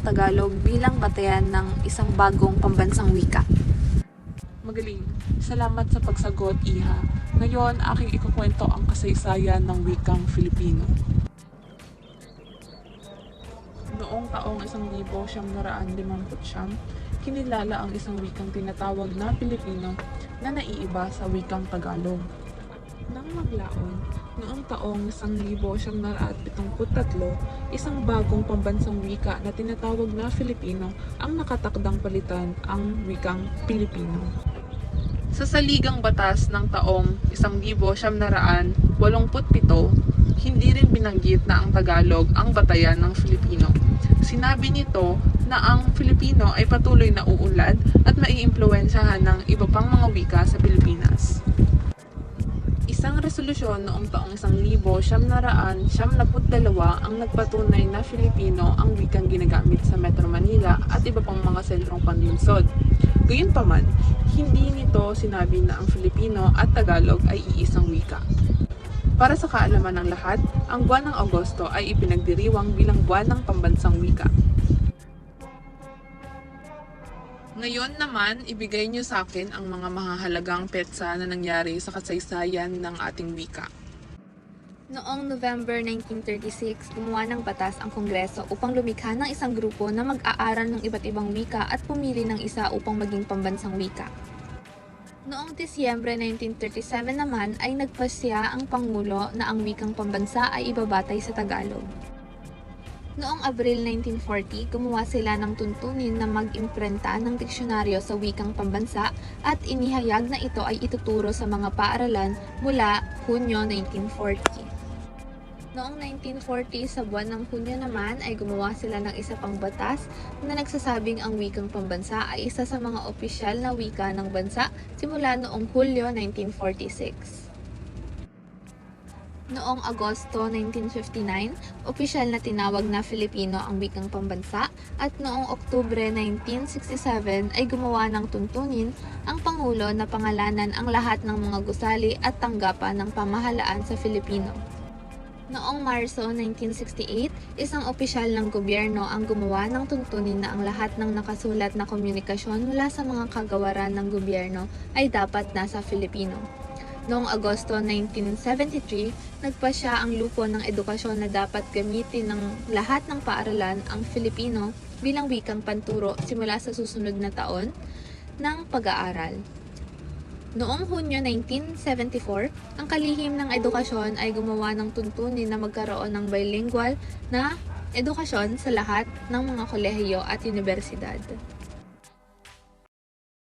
Tagalog bilang batayan ng isang bagong pambansang wika? Magaling. Salamat sa pagsagot, Iha. Ngayon, aking ikukwento ang kasaysayan ng wikang Filipino. Noong taong 1959, kinilala ang isang wikang tinatawag na Pilipino na naiiba sa wikang Tagalog. Nang maglaon, noong taong 1973, isang bagong pambansang wika na tinatawag na Filipino ang nakatakdang palitan ang wikang Pilipino. Sa saligang batas ng taong 1987, hindi rin binanggit na ang Tagalog ang batayan ng Filipino. Sinabi nito na ang Filipino ay patuloy na uunlad at maiimpluwensyahan ng iba pang mga wika sa Pilipinas. Isang resolusyon noong taong 1972 ang nagpatunay na Filipino ang wikang ginagamit sa Metro Manila at iba pang mga sentrong panlungsod. Gayunpaman, hindi nito sinabi na ang Filipino at Tagalog ay iisang wika. Para sa kaalaman ng lahat, ang buwan ng Agosto ay ipinagdiriwang bilang buwan ng pambansang wika. Ngayon naman, ibigay niyo sa akin ang mga mahahalagang petsa na nangyari sa kasaysayan ng ating wika. Noong November 1936, gumawa ng batas ang Kongreso upang lumikha ng isang grupo na mag-aaral ng iba't ibang wika at pumili ng isa upang maging pambansang wika. Noong Disyembre 1937 naman ay nagpasya ang Pangulo na ang wikang pambansa ay ibabatay sa Tagalog. Noong Abril 1940, gumawa sila ng tuntunin na mag-imprenta ng diksyonaryo sa wikang pambansa at inihayag na ito ay ituturo sa mga paaralan mula Hunyo 1940. Noong 1940, sa buwan ng Hunyo naman ay gumawa sila ng isa pang batas na nagsasabing ang wikang pambansa ay isa sa mga opisyal na wika ng bansa simula noong Hulyo 1946. Noong Agosto 1959, opisyal na tinawag na Filipino ang wikang pambansa at noong Oktubre 1967 ay gumawa ng tuntunin ang Pangulo na pangalanan ang lahat ng mga gusali at tanggapan ng pamahalaan sa Filipino. Noong Marso 1968, isang opisyal ng gobyerno ang gumawa ng tuntunin na ang lahat ng nakasulat na komunikasyon mula sa mga kagawaran ng gobyerno ay dapat nasa Filipino. Noong Agosto 1973, nagpasya ang lupo ng edukasyon na dapat gamitin ng lahat ng paaralan ang Filipino bilang wikang panturo simula sa susunod na taon ng pag-aaral. Noong Hunyo 1974, ang kalihim ng edukasyon ay gumawa ng tuntunin na magkaroon ng bilingual na edukasyon sa lahat ng mga kolehiyo at universidad.